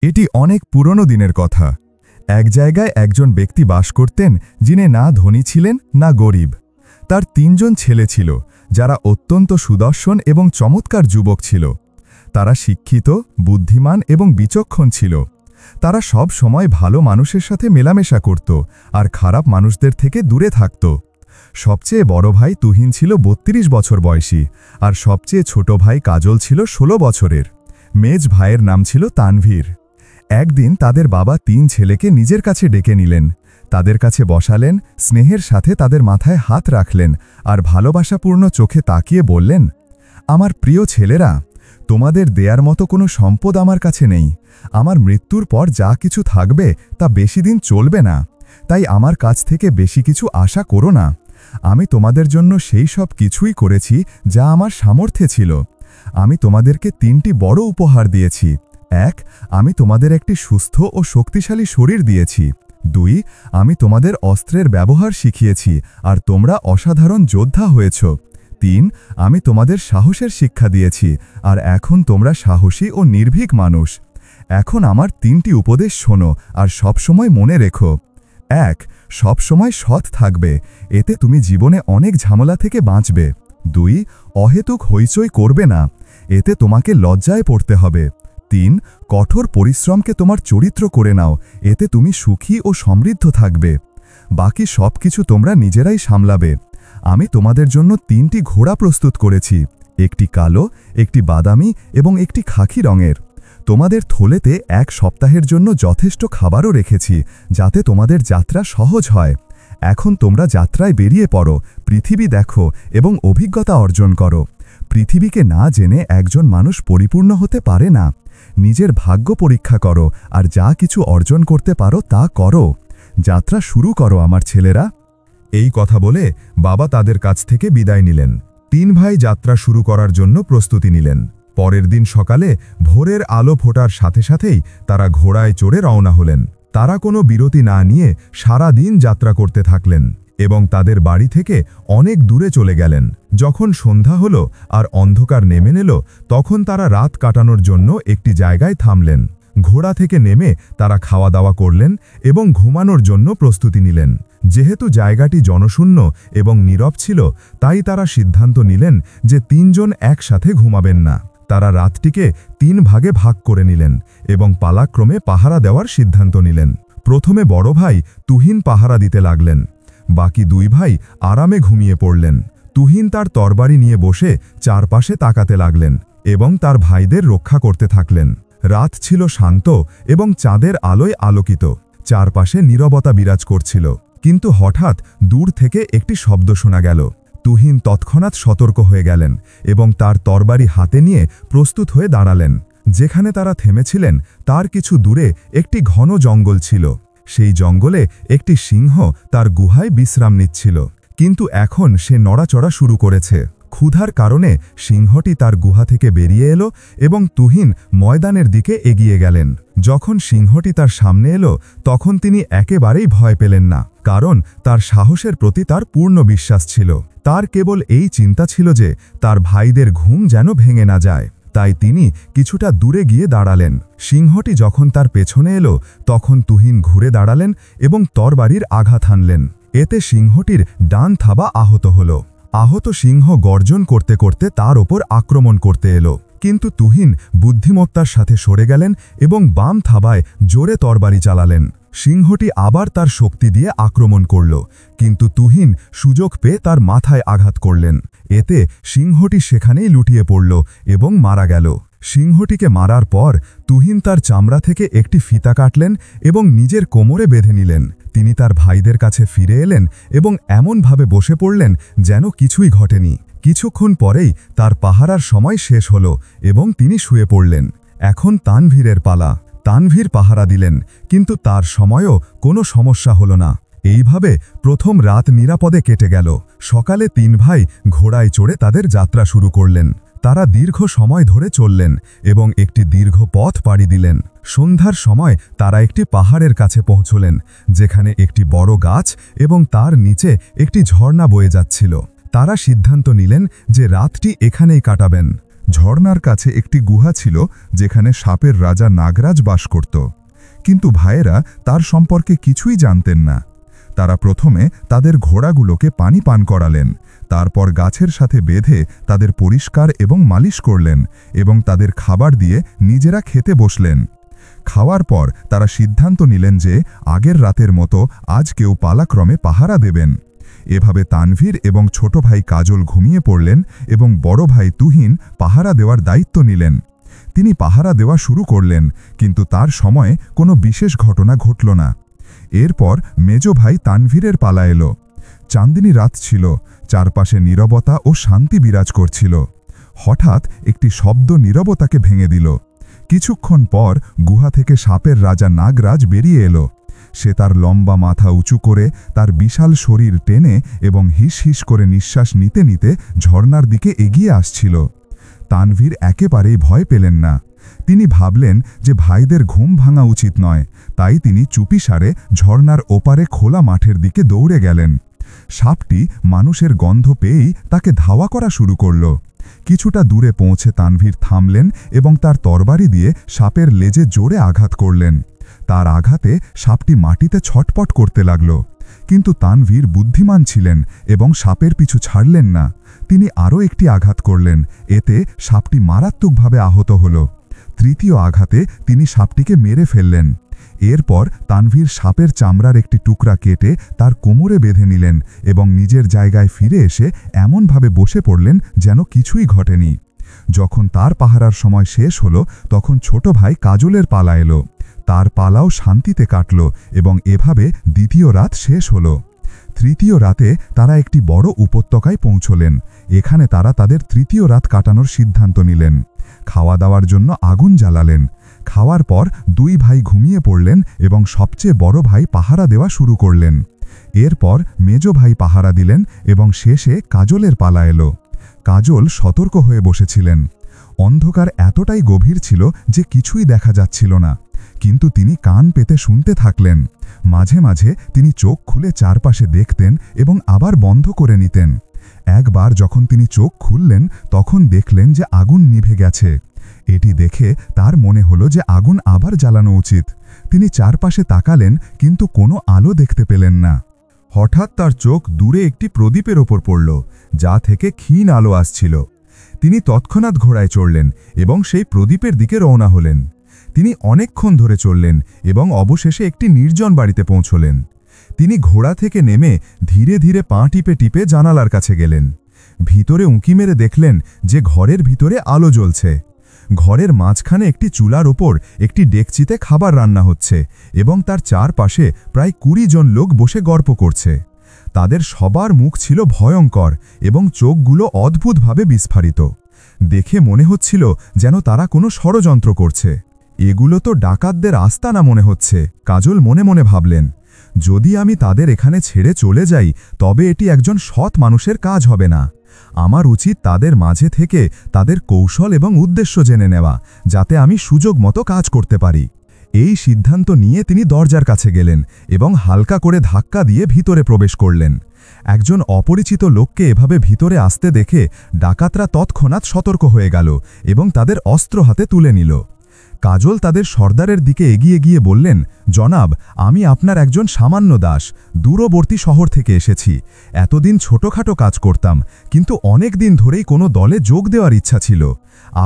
এটি অনেক পুরনো দিনের কথা। এক জায়গায় একজন ব্যক্তি বাস করতেন, যিনি না ধনী ছিলেন না গরিব। তার ৩ জন ছেলে ছিল, যারা অত্যন্ত সুদর্শন এবং চমৎকার যুবক ছিল। তারা শিক্ষিত, বুদ্ধিমান এবং বিচক্ষণ ছিল। তারা সব সময় ভালো মানুষের সাথে মেলামেশা করত আর খারাপ মানুষদের থেকে দূরে থাকত। সবচেয়ে বড় ভাই তুহিন ছিল ৩২ বছর বয়সী, আর সবচেয়ে ছোট ভাই কাজল ছিল ১৬ বছরের। মেজ ভাইয়ের নাম ছিল তানভীর। একদিন তাদের বাবা ৩ ছেলেকে নিজের কাছে ডেকে নিলেন। তাদের কাছে বসালেন, স্নেহের সাথে তাদের মাথায় হাত রাখলেন আর ভালোবাসাপূর্ণ চোখে তাকিয়ে বললেন, আমার প্রিয় ছেলেরা, তোমাদের দেয়ার মতো কোনো সম্পদ আমার কাছে নেই। আমার মৃত্যুর পর যা কিছু থাকবে তা বেশি দিন চলবে না, তাই আমার কাছ থেকে বেশি কিছু আশা করো না। আমি তোমাদের জন্য সেই সব কিছুই করেছি যা আমার সামর্থ্যে ছিল। আমি তোমাদেরকে ৩টি বড় উপহার দিয়েছি। ১, আমি তোমাদের একটি সুস্থ ও শক্তিশালী শরীর দিয়েছি। ২, আমি তোমাদের অস্ত্রের ব্যবহার শিখিয়েছি আর তোমরা অসাধারণ যোদ্ধা হয়েছ। ৩, আমি তোমাদের সাহসের শিক্ষা দিয়েছি আর এখন তোমরা সাহসী ও নির্ভীক মানুষ। এখন আমার ৩টি উপদেশ শোনো আর সবসময় মনে রেখো। ১, সবসময় সৎ থাকবে, এতে তুমি জীবনে অনেক ঝামেলা থেকে বাঁচবে। ২, অহেতুক হইচই করবে না, এতে তোমাকে লজ্জায় পড়তে হবে। ৩, কঠোর পরিশ্রমকে তোমার চরিত্র করে নাও, এতে তুমি সুখী ও সমৃদ্ধ থাকবে। বাকি সব কিছু তোমরা নিজেরাই সামলাবে। আমি তোমাদের জন্য ৩টি ঘোড়া প্রস্তুত করেছি, একটি কালো, একটি বাদামি এবং একটি খাকি রঙের। তোমাদের থলেতে ১ সপ্তাহের জন্য যথেষ্ট খাবারও রেখেছি, যাতে তোমাদের যাত্রা সহজ হয়। এখন তোমরা যাত্রায় বেরিয়ে পড়ো, পৃথিবী দেখো এবং অভিজ্ঞতা অর্জন করো। পৃথিবীকে না জেনে একজন মানুষ পরিপূর্ণ হতে পারে না। নিজের ভাগ্য পরীক্ষা করো আর যা কিছু অর্জন করতে পারো তা করো। যাত্রা শুরু করো আমার ছেলেরা। এই কথা বলে বাবা তাদের কাছ থেকে বিদায় নিলেন। ৩ ভাই যাত্রা শুরু করার জন্য প্রস্তুতি নিলেন। পরের দিন সকালে ভোরের আলো ফোটার সাথে সাথেই তারা ঘোড়ায় চড়ে রওনা হলেন। তারা কোনো বিরতি না নিয়ে সারা দিন যাত্রা করতে থাকলেন এবং তাদের বাড়ি থেকে অনেক দূরে চলে গেলেন। যখন সন্ধ্যা হলো আর অন্ধকার নেমে এল, তখন তারা রাত কাটানোর জন্য একটি জায়গায় থামলেন। ঘোড়া থেকে নেমে তারা খাওয়া দাওয়া করলেন এবং ঘুমানোর জন্য প্রস্তুতি নিলেন। যেহেতু জায়গাটি জনশূন্য এবং নীরব ছিল, তাই তারা সিদ্ধান্ত নিলেন যে ৩ জন একসাথে ঘুমাবেন না। তারা রাতটিকে ৩ ভাগে ভাগ করে নিলেন এবং পালাক্রমে পাহারা দেওয়ার সিদ্ধান্ত নিলেন। প্রথমে বড় ভাই তুহিন পাহারা দিতে লাগলেন। বাকি ২ ভাই আরামে ঘুমিয়ে পড়লেন। তুহিন তার তরবারি নিয়ে বসে চারপাশে তাকাতে লাগলেন এবং তার ভাইদের রক্ষা করতে থাকলেন। রাত ছিল শান্ত এবং চাঁদের আলোয় আলোকিত। চারপাশে নীরবতা বিরাজ করছিল, কিন্তু হঠাৎ দূর থেকে একটি শব্দ শোনা গেল। তুহিন তৎক্ষণাৎ সতর্ক হয়ে গেলেন এবং তার তরবারি হাতে নিয়ে প্রস্তুত হয়ে দাঁড়ালেন। যেখানে তারা থেমেছিলেন তার কিছু দূরে একটি ঘন জঙ্গল ছিল। সেই জঙ্গলে একটি সিংহ তার গুহায় বিশ্রাম নিচ্ছিল, কিন্তু এখন সে নড়াচড়া শুরু করেছে। ক্ষুধার কারণে সিংহটি তার গুহা থেকে বেরিয়ে এলো এবং তুহিন ময়দানের দিকে এগিয়ে গেলেন। যখন সিংহটি তার সামনে এলো, তখন তিনি একেবারেই ভয় পেলেন না, কারণ তার সাহসের প্রতি তার পূর্ণ বিশ্বাস ছিল। তার কেবল এই চিন্তা ছিল যে তার ভাইদের ঘুম যেন ভেঙে না যায়। তাই তিনি কিছুটা দূরে গিয়ে দাঁড়ালেন। সিংহটি যখন তার পেছনে এলো, তখন তুহিন ঘুরে দাঁড়ালেন এবং তরবারির আঘাত হানলেন। এতে সিংহটির ডান থাবা আহত হল। আহত সিংহ গর্জন করতে করতে তার ওপর আক্রমণ করতে এলো, কিন্তু তুহিন বুদ্ধিমত্তার সাথে সরে গেলেন এবং বাম থাবায় জোরে তরবারি চালালেন। সিংহটি আবার তার শক্তি দিয়ে আক্রমণ করল, কিন্তু তুহিন সুযোগ পেয়ে তার মাথায় আঘাত করলেন। এতে সিংহটি সেখানেই লুটিয়ে পড়ল এবং মারা গেল। সিংহটিকে মারার পর তুহিন তার চামড়া থেকে একটি ফিতা কাটলেন এবং নিজের কোমরে বেঁধে নিলেন। তিনি তার ভাইদের কাছে ফিরে এলেন এবং এমনভাবে বসে পড়লেন যেন কিছুই ঘটেনি। কিছুক্ষণ পরেই তার পাহারার সময় শেষ হল এবং তিনি শুয়ে পড়লেন। এখন তানভীরের পালা। তানভীর পাহারা দিলেন, কিন্তু তার সময়ও কোনো সমস্যা হল না। এইভাবে প্রথম রাত নিরাপদে কেটে গেল। সকালে ৩ ভাই ঘোড়ায় চড়ে তাদের যাত্রা শুরু করলেন। তারা দীর্ঘ সময় ধরে চললেন এবং একটি দীর্ঘ পথ পাড়ি দিলেন। সন্ধ্যার সময় তারা একটি পাহাড়ের কাছে পৌঁছলেন, যেখানে একটি বড় গাছ এবং তার নিচে একটি ঝর্ণা বয়ে যাচ্ছিল। তারা সিদ্ধান্ত নিলেন যে রাতটি এখানেই কাটাবেন। ঝর্ণার কাছে একটি গুহা ছিল যেখানে সাপের রাজা নাগরাজ বাস করত। কিন্তু ভাইয়েরা তার সম্পর্কে কিছুই জানতেন না। তারা প্রথমে তাদের ঘোড়াগুলোকে পানি পান করালেন, তারপর গাছের সাথে বেঁধে তাদের পরিষ্কার এবং মালিশ করলেন এবং তাদের খাবার দিয়ে নিজেরা খেতে বসলেন। খাওয়ার পর তারা সিদ্ধান্ত নিলেন যে আগের রাতের মতো আজ কেউ পালাক্রমে পাহারা দেবেন। এভাবে তানভীর এবং ছোট ভাই কাজল ঘুমিয়ে পড়লেন এবং বড় ভাই তুহিন পাহারা দেওয়ার দায়িত্ব নিলেন। তিনি পাহারা দেওয়া শুরু করলেন, কিন্তু তার সময়ে কোনো বিশেষ ঘটনা ঘটল না। এরপর মেজ ভাই তানভীরের পালা এলো। চাঁদিনী রাত ছিল, চারপাশে নীরবতা ও শান্তি বিরাজ করছিল। হঠাৎ একটি শব্দ নীরবতাকে ভেঙে দিল। কিছুক্ষণ পর গুহা থেকে সাপের রাজা নাগরাজ বেরিয়ে এলো। সে তার লম্বা মাথা উঁচু করে, তার বিশাল শরীর টেনে এবং হিস হিস করে নিঃশ্বাস নিতে নিতে ঝর্ণার দিকে এগিয়ে আসছিল। তানভীর একেবারেই ভয় পেলেন না। তিনি ভাবলেন যে ভাইদের ঘুম ভাঙা উচিত নয়, তাই তিনি চুপিসারে ঝর্ণার ওপারে খোলা মাঠের দিকে দৌড়ে গেলেন। সাপটি মানুষের গন্ধ পেয়েই তাকে ধাওয়া করা শুরু করল। কিছুটা দূরে পৌঁছে তানভীর থামলেন এবং তার তরবারি দিয়ে সাপের লেজে জোরে আঘাত করলেন। তার আঘাতে সাপটি মাটিতে ছটপট করতে লাগল। কিন্তু তানভীর বুদ্ধিমান ছিলেন এবং সাপের পিছু ছাড়লেন না। তিনি আরও একটি আঘাত করলেন, এতে সাপটি মারাত্মকভাবে আহত হল। তৃতীয় আঘাতে তিনি সাপটিকে মেরে ফেললেন। এরপর তানভীর সাপের চামড়ার একটি টুকরা কেটে তার কোমরে বেঁধে নিলেন এবং নিজের জায়গায় ফিরে এসে এমনভাবে বসে পড়লেন যেন কিছুই ঘটেনি। যখন তার পাহারার সময় শেষ হল, তখন ছোট ভাই কাজলের পালা এলো। তার পালাও শান্তিতে কাটল এবং এভাবে দ্বিতীয় রাত শেষ হল। তৃতীয় রাতে তারা একটি বড় উপত্যকায় পৌঁছলেন। এখানে তারা তাদের তৃতীয় রাত কাটানোর সিদ্ধান্ত নিলেন। খাওয়া দাওয়ার জন্য আগুন জ্বালালেন। খাওয়ার পর দুই ভাই ঘুমিয়ে পড়লেন এবং সবচেয়ে বড় ভাই পাহারা দেওয়া শুরু করলেন। এরপর মেজ ভাই পাহারা দিলেন এবং শেষে কাজলের পালা এলো। কাজল সতর্ক হয়ে বসেছিলেন। অন্ধকার এতটাই গভীর ছিল যে কিছুই দেখা যাচ্ছিল না, কিন্তু তিনি কান পেতে শুনতে থাকলেন। মাঝে মাঝে তিনি চোখ খুলে চারপাশে দেখতেন এবং আবার বন্ধ করে নিতেন। একবার যখন তিনি চোখ খুললেন, তখন দেখলেন যে আগুন নিভে গেছে। এটি দেখে তার মনে হলো যে আগুন আবার জ্বালানো উচিত। তিনি চারপাশে তাকালেন, কিন্তু কোনো আলো দেখতে পেলেন না। হঠাৎ তার চোখ দূরে একটি প্রদীপের ওপর পড়ল, যা থেকে ক্ষীণ আলো আসছিল। তিনি তৎক্ষণাৎ ঘোড়ায় চড়লেন এবং সেই প্রদীপের দিকে রওনা হলেন। তিনি অনেকক্ষণ ধরে চললেন এবং অবশেষে একটি নির্জন বাড়িতে পৌঁছলেন। তিনি ঘোড়া থেকে নেমে ধীরে ধীরে পা টিপে টিপে জানালার কাছে গেলেন। ভিতরে উঁকি মেরে দেখলেন যে ঘরের ভিতরে আলো জ্বলছে। ঘরের মাঝখানে একটি চুলার ওপর একটি ডেকচিতে খাবার রান্না হচ্ছে এবং তার চারপাশে প্রায় 20 জন লোক বসে গল্প করছে। তাদের সবার মুখ ছিল ভয়ঙ্কর এবং চোখগুলো অদ্ভুতভাবে বিস্ফারিত। দেখে মনে হচ্ছিল যেন তারা কোনো ষড়যন্ত্র করছে। এগুলো তো ডাকাতদের আস্তানা মনে হচ্ছে, কাজল মনে মনে ভাবলেন। যদি আমি তাদের এখানে ছেড়ে চলে যাই, তবে এটি একজন সৎ মানুষের কাজ হবে না। আমার উচিত তাদের মাঝে থেকে তাদের কৌশল এবং উদ্দেশ্য জেনে নেওয়া, যাতে আমি সুযোগ মতো কাজ করতে পারি। এই সিদ্ধান্ত নিয়ে তিনি দরজার কাছে গেলেন এবং হালকা করে ধাক্কা দিয়ে ভিতরে প্রবেশ করলেন। একজন অপরিচিত লোককে এভাবে ভিতরে আসতে দেখে ডাকাতরা তৎক্ষণাৎ সতর্ক হয়ে গেল এবং তাদের অস্ত্র হাতে তুলে নিল। কাজল তাদের সর্দারের দিকে এগিয়ে গিয়ে বললেন, জনাব, আমি আপনার একজন সামান্য দাস, দূরবর্তী শহর থেকে এসেছি। এতদিন ছোটখাটো কাজ করতাম, কিন্তু অনেক দিন ধরেই কোনো দলে যোগ দেওয়ার ইচ্ছা ছিল।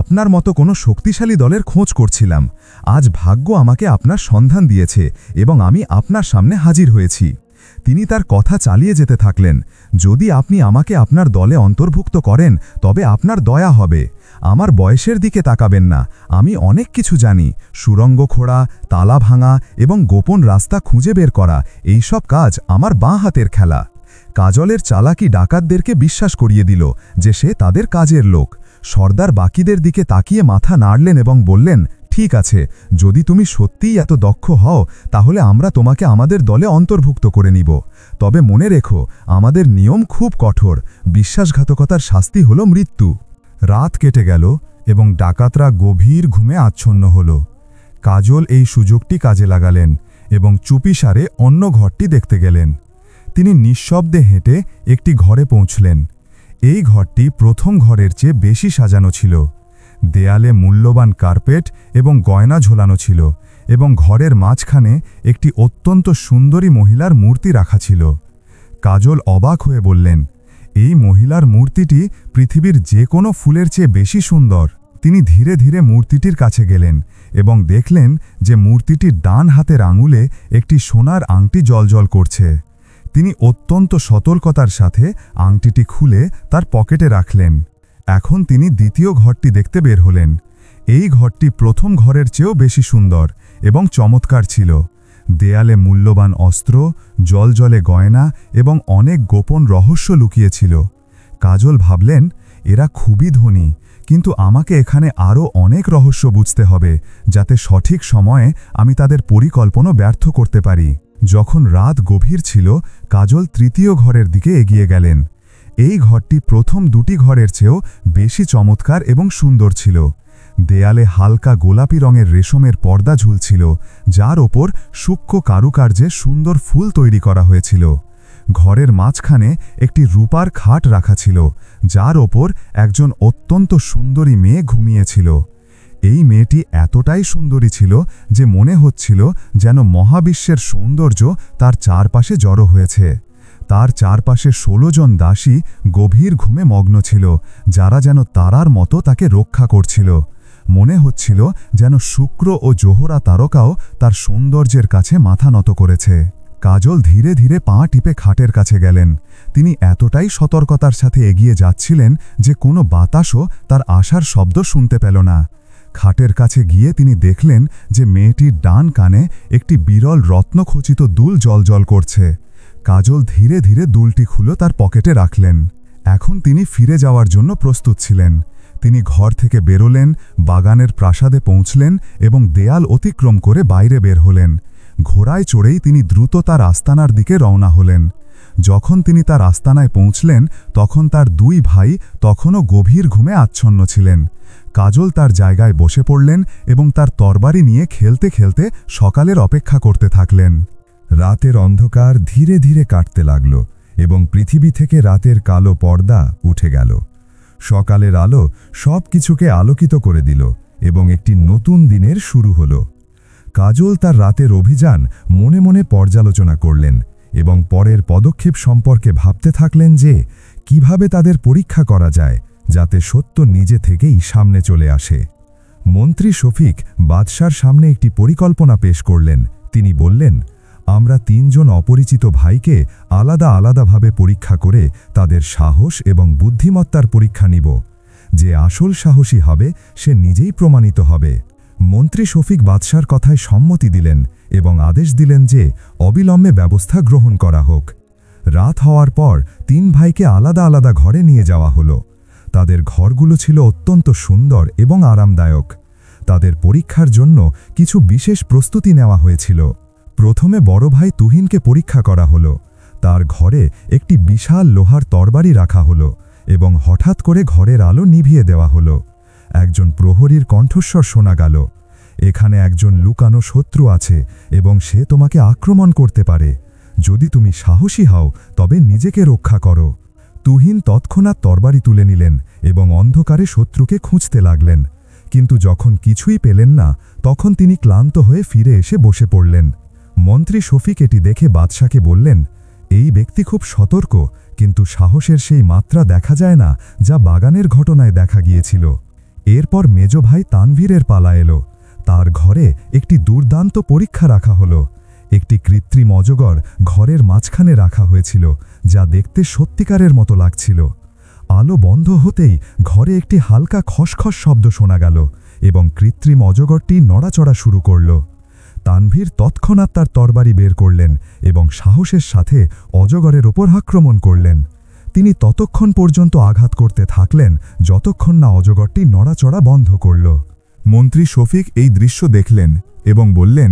আপনার মতো কোনো শক্তিশালী দলের খোঁজ করছিলাম। আজ ভাগ্য আমাকে আপনার সন্ধান দিয়েছে এবং আমি আপনার সামনে হাজির হয়েছি। তিনি তার কথা চালিয়ে যেতে থাকলেন, যদি আপনি আমাকে আপনার দলে অন্তর্ভুক্ত করেন, তবে আপনার দয়া হবে। আমার বয়সের দিকে তাকাবেন না, আমি অনেক কিছু জানি। সুড়ঙ্গ খোঁড়া, তালা ভাঙা এবং গোপন রাস্তা খুঁজে বের করা, এইসব কাজ আমার বাঁ হাতের খেলা। কাজলের চালাকি ডাকাতদেরকে বিশ্বাস করিয়ে দিল যে সে তাদের কাজের লোক। সর্দার বাকিদের দিকে তাকিয়ে মাথা নাড়লেন এবং বললেন, ঠিক আছে, যদি তুমি সত্যিই এত দক্ষ হও, তাহলে আমরা তোমাকে আমাদের দলে অন্তর্ভুক্ত করে নিব। তবে মনে রেখো, আমাদের নিয়ম খুব কঠোর। বিশ্বাসঘাতকতার শাস্তি হল মৃত্যু। রাত কেটে গেল এবং ডাকাতরা গভীর ঘুমে আচ্ছন্ন হল। কাজল এই সুযোগটি কাজে লাগালেন এবং চুপিসারে অন্য ঘরটি দেখতে গেলেন। তিনি নিঃশব্দে হেঁটে একটি ঘরে পৌঁছলেন। এই ঘরটি প্রথম ঘরের চেয়ে বেশি সাজানো ছিল। দেয়ালে মূল্যবান কার্পেট এবং গয়না ঝোলানো ছিল এবং ঘরের মাঝখানে একটি অত্যন্ত সুন্দরী মহিলার মূর্তি রাখা ছিল। কাজল অবাক হয়ে বললেন, এই মহিলার মূর্তিটি পৃথিবীর যে কোনো ফুলের চেয়ে বেশি সুন্দর। তিনি ধীরে ধীরে মূর্তিটির কাছে গেলেন এবং দেখলেন যে মূর্তিটির ডান হাতের আঙুলে একটি সোনার আংটি জ্বলজ্বল করছে। তিনি অত্যন্ত সতর্কতার সাথে আংটিটি খুলে তার পকেটে রাখলেন। এখন তিনি দ্বিতীয় ঘরটি দেখতে বের হলেন। এই ঘরটি প্রথম ঘরের চেয়েও বেশি সুন্দর এবং চমৎকার ছিল। দেয়ালে মূল্যবান অস্ত্র, জলজলে গয়না এবং অনেক গোপন রহস্য লুকিয়েছিল। কাজল ভাবলেন, এরা খুবই ধনী, কিন্তু আমাকে এখানে আরও অনেক রহস্য বুঝতে হবে, যাতে সঠিক সময়ে আমি তাদের পরিকল্পনা ব্যর্থ করতে পারি। যখন রাত গভীর ছিল, কাজল তৃতীয় ঘরের দিকে এগিয়ে গেলেন। এই ঘরটি প্রথম দুটি ঘরের চেয়েও বেশি চমৎকার এবং সুন্দর ছিল। দেয়ালে হালকা গোলাপি রঙের রেশমের পর্দা ঝুলছিল, যার ওপর সূক্ষ্ম কারুকার্যে সুন্দর ফুল তৈরি করা হয়েছিল। ঘরের মাঝখানে একটি রূপার খাট রাখা ছিল, যার ওপর একজন অত্যন্ত সুন্দরী মেয়ে ঘুমিয়েছিল। এই মেয়েটি এতটাই সুন্দরী ছিল যে মনে হচ্ছিল যেন মহাবিশ্বের সৌন্দর্য তার চারপাশে জড়ো হয়েছে। তার চারপাশে 16 জন দাসী গভীর ঘুমে মগ্ন ছিল, যারা যেন তারার মতো তাকে রক্ষা করছিল। মনে হচ্ছিল যেন শুক্র ও জোহরা তারকাও তার সৌন্দর্যের কাছে মাথা নত করেছে। কাজল ধীরে ধীরে পা টিপে খাটের কাছে গেলেন। তিনি এতটাই সতর্কতার সাথে এগিয়ে যাচ্ছিলেন যে কোনো বাতাসও তার আসার শব্দ শুনতে পেল না। খাটের কাছে গিয়ে তিনি দেখলেন যে মেয়েটির ডান কানে একটি বিরল রত্নখচিত দুল জ্বলজ্বল করছে। কাজল ধীরে ধীরে দুলটি খুলে তার পকেটে রাখলেন। এখন তিনি ফিরে যাওয়ার জন্য প্রস্তুত ছিলেন। তিনি ঘর থেকে বেরোলেন, বাগানের প্রাসাদে পৌঁছলেন এবং দেয়াল অতিক্রম করে বাইরে বের হলেন। ঘোড়ায় চড়েই তিনি দ্রুত তার আস্তানার দিকে রওনা হলেন। যখন তিনি তার আস্তানায় পৌঁছলেন, তখন তার দুই ভাই তখনও গভীর ঘুমে আচ্ছন্ন ছিলেন। কাজল তার জায়গায় বসে পড়লেন এবং তার তরবারি নিয়ে খেলতে খেলতে সকালের অপেক্ষা করতে থাকলেন। রাতের অন্ধকার ধীরে ধীরে কাটতে লাগল এবং পৃথিবী থেকে রাতের কালো পর্দা উঠে গেল। সকালের আলো সব কিছুকে আলোকিত করে দিল এবং একটি নতুন দিনের শুরু হল। কাজল তার রাতের অভিযান মনে মনে পর্যালোচনা করলেন এবং পরের পদক্ষেপ সম্পর্কে ভাবতে থাকলেন যে কিভাবে তাদের পরীক্ষা করা যায়, যাতে সত্য নিজে থেকেই সামনে চলে আসে। মন্ত্রী শফিক বাদশার সামনে একটি পরিকল্পনা পেশ করলেন। তিনি বললেন, আমরা 3 জন অপরিচিত ভাইকে আলাদা আলাদাভাবে পরীক্ষা করে তাদের সাহস এবং বুদ্ধিমত্তার পরীক্ষা নিব। যে আসল সাহসী হবে সে নিজেই প্রমাণিত হবে। মন্ত্রী শফিক বাদশার কথায় সম্মতি দিলেন এবং আদেশ দিলেন যে অবিলম্বে ব্যবস্থা গ্রহণ করা হোক। রাত হওয়ার পর 3 ভাইকে আলাদা আলাদা ঘরে নিয়ে যাওয়া হলো। তাদের ঘরগুলো ছিল অত্যন্ত সুন্দর এবং আরামদায়ক। তাদের পরীক্ষার জন্য কিছু বিশেষ প্রস্তুতি নেওয়া হয়েছিল। প্রথমে বড় ভাই তুহিনকে পরীক্ষা করা হলো। তার ঘরে একটি বিশাল লোহার তরবারি রাখা হলো এবং হঠাৎ করে ঘরের আলো নিভিয়ে দেওয়া হলো। একজন প্রহরীর কণ্ঠস্বর শোনা গেল, এখানে একজন লুকানো শত্রু আছে এবং সে তোমাকে আক্রমণ করতে পারে। যদি তুমি সাহসী হও তবে নিজেকে রক্ষা করো। তুহিন তৎক্ষণাৎ তরবারি তুলে নিলেন এবং অন্ধকারে শত্রুকে খুঁজতে লাগলেন, কিন্তু যখন কিছুই পেলেন না, তখন তিনি ক্লান্ত হয়ে ফিরে এসে বসে পড়লেন। মন্ত্রী শফিক এটি দেখে বাদশাকে বললেন, এই ব্যক্তি খুব সতর্ক, কিন্তু সাহসের সেই মাত্রা দেখা যায় না যা বাগানের ঘটনায় দেখা গিয়েছিল। এরপর মেজ ভাই তানভীরের পালা এলো। তার ঘরে একটি দুর্দান্ত পরীক্ষা রাখা হলো। একটি কৃত্রিম অজগর ঘরের মাঝখানে রাখা হয়েছিল, যা দেখতে সত্যিকারের মতো লাগছিল। আলো বন্ধ হতেই ঘরে একটি হালকা খসখস শব্দ শোনা গেল এবং কৃত্রিম অজগরটি নড়াচড়া শুরু করল। তানভীর তৎক্ষণাৎ তার তরবারি বের করলেন এবং সাহসের সাথে অজগরের ওপর আক্রমণ করলেন। তিনি ততক্ষণ পর্যন্ত আঘাত করতে থাকলেন যতক্ষণ না অজগরটি নড়াচড়া বন্ধ করল। মন্ত্রী শফিক এই দৃশ্য দেখলেন এবং বললেন,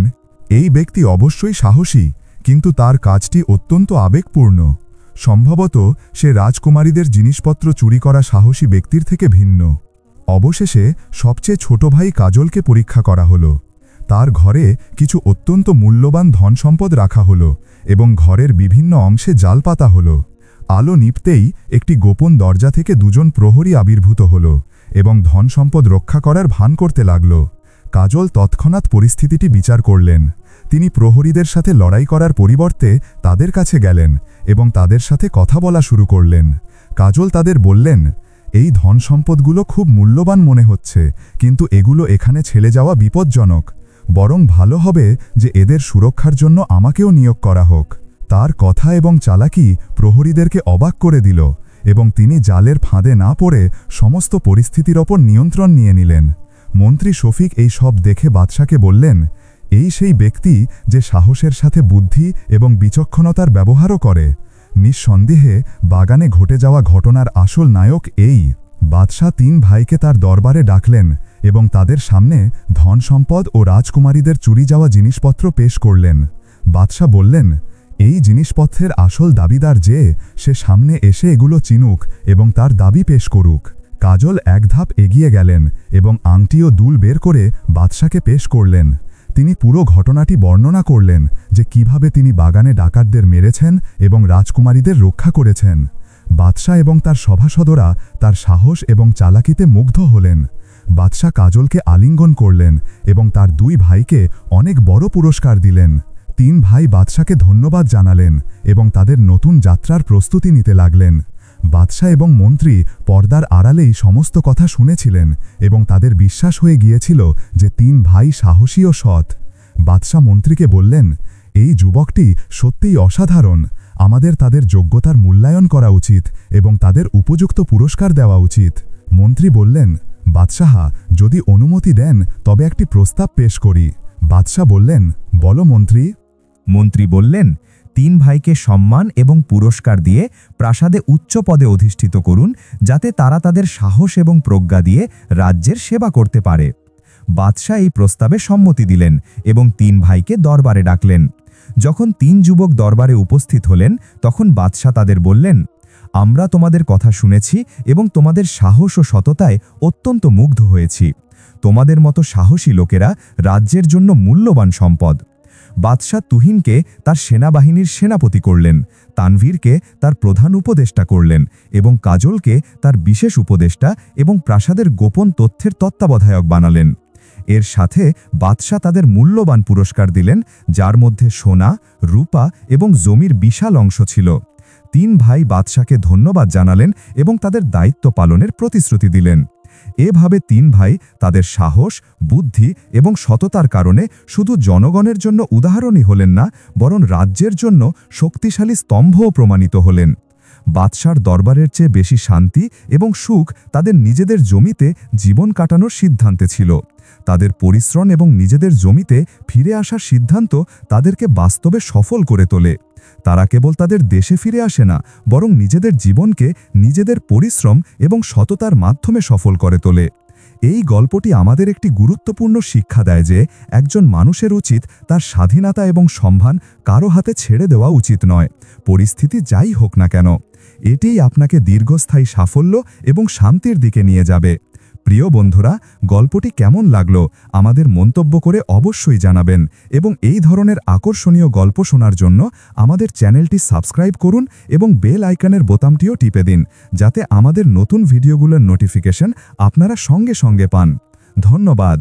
এই ব্যক্তি অবশ্যই সাহসী, কিন্তু তার কাজটি অত্যন্ত আবেগপূর্ণ। সম্ভবত সে রাজকুমারীদের জিনিসপত্র চুরি করা সাহসী ব্যক্তির থেকে ভিন্ন। অবশেষে সবচেয়ে ছোট ভাই কাজলকে পরীক্ষা করা হলো। তার ঘরে কিছু অত্যন্ত মূল্যবান ধনসম্পদ রাখা হলো এবং ঘরের বিভিন্ন অংশে জাল পাতা হলো। আলো নিভতেই একটি গোপন দরজা থেকে 2 জন প্রহরী আবির্ভূত হল এবং ধন সম্পদ রক্ষা করার ভান করতে লাগল। কাজল তৎক্ষণাৎ পরিস্থিতিটি বিচার করলেন। তিনি প্রহরীদের সাথে লড়াই করার পরিবর্তে তাদের কাছে গেলেন এবং তাদের সাথে কথা বলা শুরু করলেন। কাজল তাদের বললেন, এই ধন সম্পদগুলো খুব মূল্যবান মনে হচ্ছে, কিন্তু এগুলো এখানে ছেড়ে যাওয়া বিপজ্জনক। বরং ভালো হবে যে এদের সুরক্ষার জন্য আমাকেও নিয়োগ করা হোক। তার কথা এবং চালাকি প্রহরীদেরকে অবাক করে দিল এবং তিনি জালের ফাঁদে না পড়ে সমস্ত পরিস্থিতির ওপর নিয়ন্ত্রণ নিয়ে নিলেন। মন্ত্রী শফিক এই সব দেখে বাদশাকে বললেন, এই সেই ব্যক্তি যে সাহসের সাথে বুদ্ধি এবং বিচক্ষণতার ব্যবহারও করে। নিঃসন্দেহে বাগানে ঘটে যাওয়া ঘটনার আসল নায়ক এই। বাদশাহ 3 ভাইকে তার দরবারে ডাকলেন এবং তাদের সামনে ধন সম্পদ ও রাজকুমারীদের চুরি যাওয়া জিনিসপত্র পেশ করলেন। বাদশাহ বললেন, এই জিনিসপত্রের আসল দাবিদার যে, সে সামনে এসে এগুলো চিনুক এবং তার দাবি পেশ করুক। কাজল এক ধাপ এগিয়ে গেলেন এবং আংটি ও দুল বের করে বাদশাকে পেশ করলেন। তিনি পুরো ঘটনাটি বর্ণনা করলেন যে কিভাবে তিনি বাগানে ডাকাতদের মেরেছেন এবং রাজকুমারীদের রক্ষা করেছেন। বাদশাহ এবং তার সভাসদরা তার সাহস এবং চালাকিতে মুগ্ধ হলেন। বাদশাহ কাজলকে আলিঙ্গন করলেন এবং তার 2 ভাইকে অনেক বড় পুরস্কার দিলেন। 3 ভাই বাদশাকে ধন্যবাদ জানালেন এবং তাদের নতুন যাত্রার প্রস্তুতি নিতে লাগলেন। বাদশাহ এবং মন্ত্রী পর্দার আড়ালেই সমস্ত কথা শুনেছিলেন এবং তাদের বিশ্বাস হয়ে গিয়েছিল যে 3 ভাই সাহসী ও সৎ। বাদশাহ মন্ত্রীকে বললেন, এই যুবকটি সত্যিই অসাধারণ। আমাদের তাদের যোগ্যতার মূল্যায়ন করা উচিত এবং তাদের উপযুক্ত পুরস্কার দেওয়া উচিত। মন্ত্রী বললেন, বাদশাহ, যদি অনুমতি দেন তবে একটি প্রস্তাব পেশ করি। বাদশাহ বললেন, বলো মন্ত্রী। মন্ত্রী বললেন, 3 ভাইকে সম্মান এবং পুরস্কার দিয়ে প্রাসাদে উচ্চ পদে অধিষ্ঠিত করুন, যাতে তারা তাদের সাহস এবং প্রজ্ঞা দিয়ে রাজ্যের সেবা করতে পারে। বাদশাহ এই প্রস্তাবে সম্মতি দিলেন এবং 3 ভাইকে দরবারে ডাকলেন। যখন 3 যুবক দরবারে উপস্থিত হলেন, তখন বাদশাহ তাদের বললেন, আমরা তোমাদের কথা শুনেছি এবং তোমাদের সাহস ও সততায় অত্যন্ত মুগ্ধ হয়েছি। তোমাদের মতো সাহসী লোকেরা রাজ্যের জন্য মূল্যবান সম্পদ। বাদশাহ তুহিনকে তার সেনাবাহিনীর সেনাপতি করলেন, তানভীরকে তার প্রধান উপদেষ্টা করলেন এবং কাজলকে তার বিশেষ উপদেষ্টা এবং প্রাসাদের গোপন তথ্যের তত্ত্বাবধায়ক বানালেন। এর সাথে বাদশাহ তাদের মূল্যবান পুরস্কার দিলেন, যার মধ্যে সোনা, রূপা এবং জমির বিশাল অংশ ছিল। 3 ভাই বাদশাকে ধন্যবাদ জানালেন এবং তাদের দায়িত্ব পালনের প্রতিশ্রুতি দিলেন। এভাবে 3 ভাই তাদের সাহস, বুদ্ধি এবং সততার কারণে শুধু জনগণের জন্য উদাহরণই হলেন না, বরং রাজ্যের জন্য শক্তিশালী স্তম্ভও প্রমাণিত হলেন। বাদশার দরবারের চেয়ে বেশি শান্তি এবং সুখ তাদের নিজেদের জমিতে জীবন কাটানোর সিদ্ধান্তে ছিল। তাদের পরিশ্রম এবং নিজেদের জমিতে ফিরে আসার সিদ্ধান্ত তাদেরকে বাস্তবে সফল করে তোলে। তারা কেবল তাদের দেশে ফিরে আসে না, বরং নিজেদের জীবনকে নিজেদের পরিশ্রম এবং সততার মাধ্যমে সফল করে তোলে। এই গল্পটি আমাদের একটি গুরুত্বপূর্ণ শিক্ষা দেয় যে একজন মানুষের উচিত তার স্বাধীনতা এবং সম্মান কারো হাতে ছেড়ে দেওয়া উচিত নয়, পরিস্থিতি যাই হোক না কেন। এটিই আপনাকে দীর্ঘস্থায়ী সাফল্য এবং শান্তির দিকে নিয়ে যাবে। প্রিয় বন্ধুরা, গল্পটি কেমন লাগলো আমাদের মন্তব্য করে অবশ্যই জানাবেন এবং এই ধরনের আকর্ষণীয় গল্প শোনার জন্য আমাদের চ্যানেলটি সাবস্ক্রাইব করুন এবং বেল আইকনের বোতামটিও টিপে দিন, যাতে আমাদের নতুন ভিডিওগুলোর নোটিফিকেশন আপনারা সঙ্গে সঙ্গে পান। ধন্যবাদ।